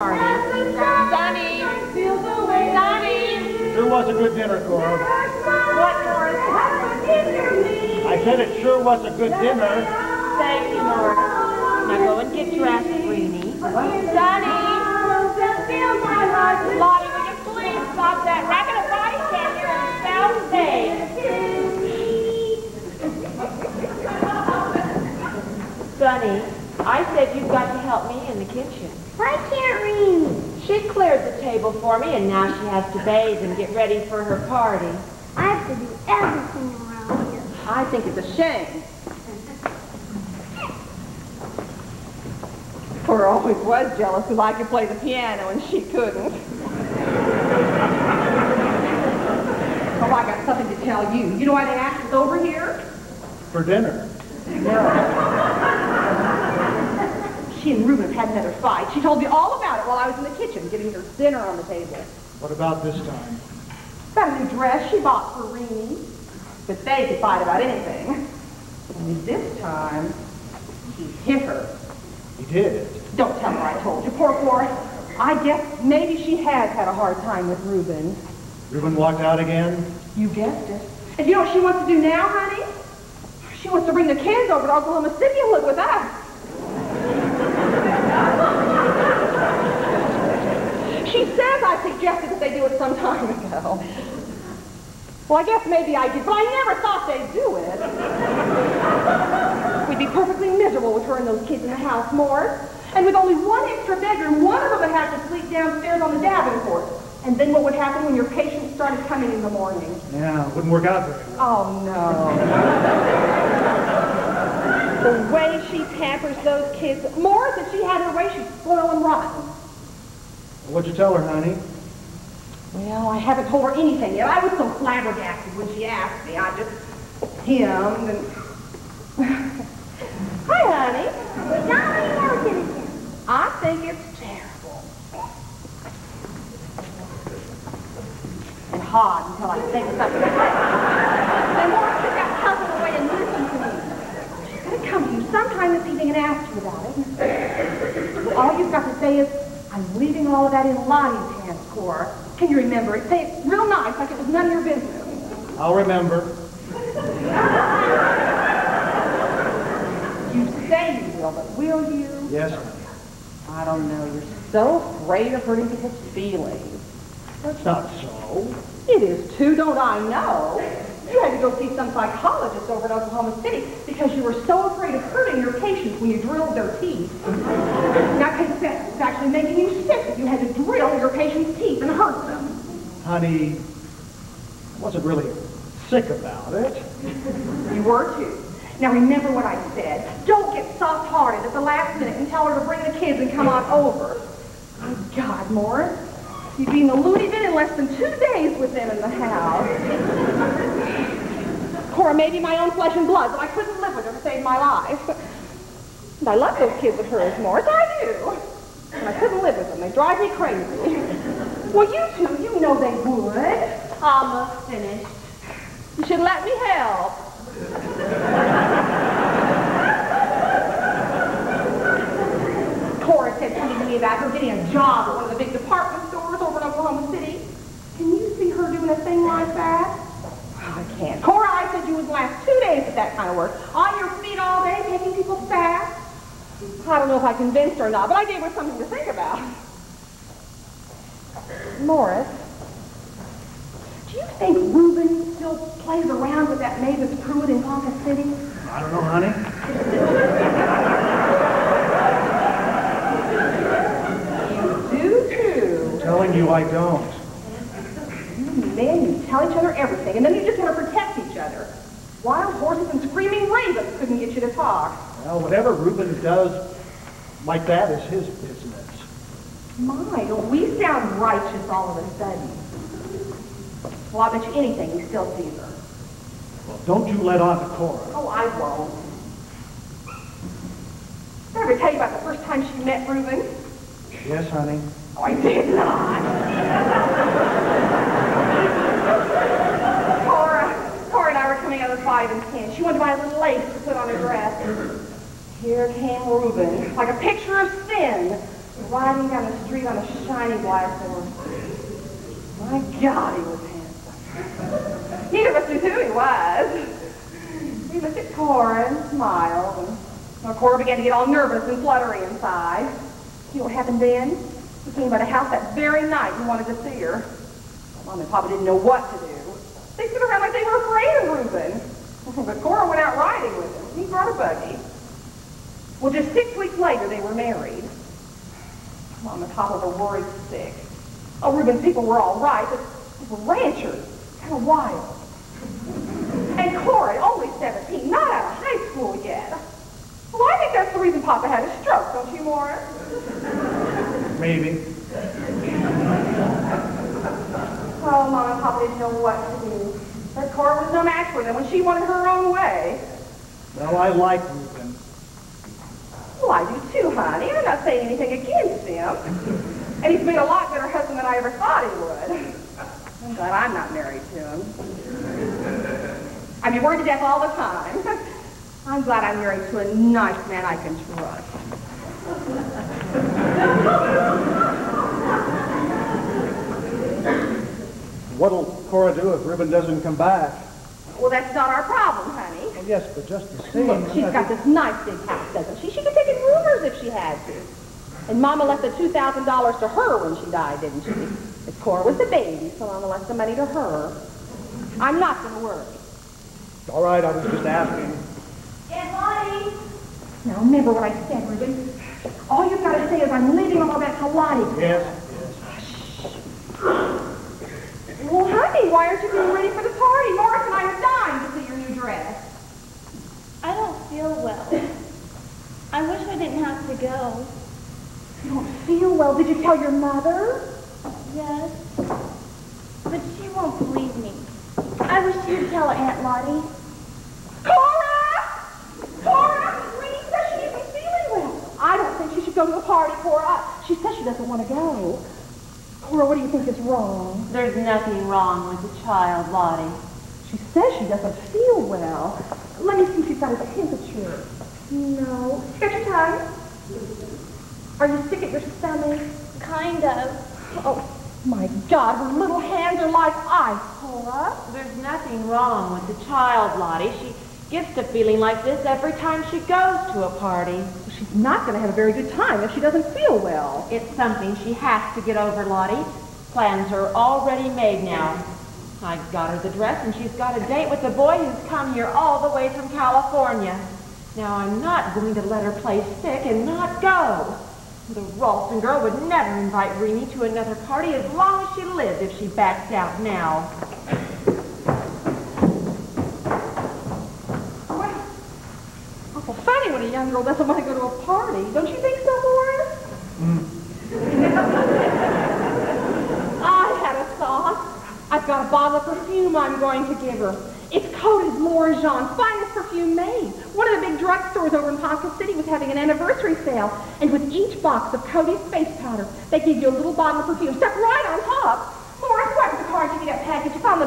Sonny! Sonny! Sure was a good dinner, Cora. What, Morris? I said it sure was a good dinner. Thank you, Morris. Now go and get dressed, Greenie. Sonny! Lottie, will you please stop that racket of body cat here in the South State? Sonny, I said you've got to help me in the kitchen. Why can't Reenie? She cleared the table for me, and now she has to bathe and get ready for her party. I have to do everything around here. I think it's a shame. Cora always was jealous because I could play the piano and she couldn't. Oh, I got something to tell you. You know why they asked us over here? For dinner. She and Reuben have had another fight. She told me all about it while I was in the kitchen getting her dinner on the table. What about this time? About a new dress she bought for Reenie. But they could fight about anything. Only this time, he hit her. He did. Don't tell her I told you, poor Cora. I guess maybe she has had a hard time with Reuben. Reuben walked out again? You guessed it. And you know what she wants to do now, honey? She wants to bring the kids over to Oklahoma City and live with us. She says I suggested that they do it some time ago. Well, I guess maybe I did, but I never thought they'd do it. We'd be perfectly miserable with her and those kids in the house, Morris. And with only one extra bedroom, one of them would have to sleep downstairs on the Davenport. And then what would happen when your patients started coming in the morning? Yeah, it wouldn't work out very well. Oh, no. The way she pampers those kids. Morris, if she had her way, she'd spoil them rotten. What'd you tell her, honey? Well, I haven't told her anything yet. I was so flabbergasted when she asked me. I just hemmed and... Hi, honey. Dolly, how did it do? I think it's terrible. And hard until I think of something to say. Then Morris took that puzzle away and listened to me. She's going to come to you sometime this evening and ask you about it. All you've got to say is, I'm leaving all of that in Lottie's hands, Cora. Can you remember it? Say it real nice, like it was none of your business. I'll remember. You say you will, but will you? Yes, honey. I don't know. You're so afraid of hurting people's feelings. That's not so. It is too, don't I know? You had to go see some psychologist over in Oklahoma City because you were so afraid of hurting your patients when you drilled their teeth. Now confess, it's actually making you sick if you had to drill your patients' teeth and hurt them. Honey, I wasn't really sick about it. You were too. Now remember what I said. Don't get soft-hearted at the last minute and tell her to bring the kids and come on over. Oh, God, Morris. You'd be in the loony bin in less than 2 days with them in the house. Cora, maybe my own flesh and blood, but I couldn't live with her to save my life. And I love those kids of hers, Morris, I do. And I couldn't live with them. They drive me crazy. Well, you two, you know they would. Almost finished. You should let me help. Cora said something to me about her getting a job at one of the big department stores over in Oklahoma City. Can you see her doing a thing like that? I can't. Cora, I said you wouldn't last 2 days at that kind of work. On your feet all day, taking people's baths. I don't know if I convinced her or not, but I gave her something to think about. Morris, do you think Reuben still plays around with that Mavis Pruitt in Ponca City? I don't know, honey. You do, too. I'm telling you I don't. You men, you tell each other everything, and then you just want to protect each other. Wild horses and screaming ravens couldn't get you to talk. Well, whatever Reuben does like that is his business. My, don't we sound righteous all of a sudden? Well, I bet you anything he still sees her. Well, don't you let on to Cora. Oh, I won't. Did I ever tell you about the first time she met Reuben? Yes, honey. Oh, I did not. Cora and I were coming out of the 5 and 10. She wanted to buy a little lace to put on her dress. Here came Reuben, like a picture of sin, riding down the street on a shiny black horse. My God, he was handsome. Neither of us knew who he was. We looked at Cora and smiled, and Cora began to get all nervous and fluttery inside. You know what happened then? We came by the house that very night and wanted to see her. Mom and Papa didn't know what to do. They stood around like they were afraid of Reuben. But Cora went out riding with him. He brought a buggy. Well, just 6 weeks later, they were married. Mom and Papa were worried sick. Oh, Reuben's people were all right, but they were ranchers, kind of wild. And Cora, only 17, not out of high school yet. Well, I think that's the reason Papa had a stroke, don't you, Morris? Maybe. Oh, Mom and Papa didn't know what to do. But Cora was no match for them when she wanted her own way. Well, I like Reuben. Well, I do too, honey. I'm not saying anything against him. And he's been a lot better husband than I ever thought he would. I'm glad I'm not married to him. I mean, worried to death all the time. I'm glad I'm married to a nice man I can trust. What'll Cora do if Reuben doesn't come back? Well, that's not our problem, honey. Well, yes, but just the same. Look, she's got this nice big house, doesn't she? She could take in roomers if she had to. And Mama left the $2,000 to her when she died, didn't she? If Cora was the baby, so Mama left the money to her. I'm not going to worry. All right, I was just asking. Aunt Lottie! Now, remember what I said, Reuben. All you've got to say is I'm leaving all that to Lottie. Yes. Well, honey, why aren't you getting ready for the party? Morris and I are dying to see your new dress. I don't feel well. I wish I didn't have to go. You don't feel well. Did you tell your mother? Yes. But she won't believe me. I wish you'd tell Aunt Lottie. Cora! Cora! Renie says she isn't feeling well. I don't think she should go to the party, Cora. She says she doesn't want to go. Cora, what do you think is wrong? There's nothing wrong with the child, Lottie. She says she doesn't feel well. Let me see if she's got a temperature. No. You got your tongue? Are you sick at your stomach? Kind of. Oh, my God, her little hands are like ice, Cora. There's nothing wrong with the child, Lottie. She gets to feeling like this every time she goes to a party. She's not going to have a very good time if she doesn't feel well. It's something she has to get over, Lottie. Plans are already made now. I got her the dress, and she's got a date with the boy who's come here all the way from California. Now, I'm not going to let her play sick and not go. The Ralston girl would never invite Renie to another party as long as she lived if she backed out now. Well, awful funny when a young girl doesn't want to go to a party. Don't you think so, Morris? I had a thought. I've got a bottle of perfume I'm going to give her. It's Cody's Laura Jean's finest perfume made. One of the big drugstores over in Ponca City was having an anniversary sale, and with each box of Cody's face powder, they give you a little bottle of perfume stuck right on top. Morris, why was the car give you that package? You found the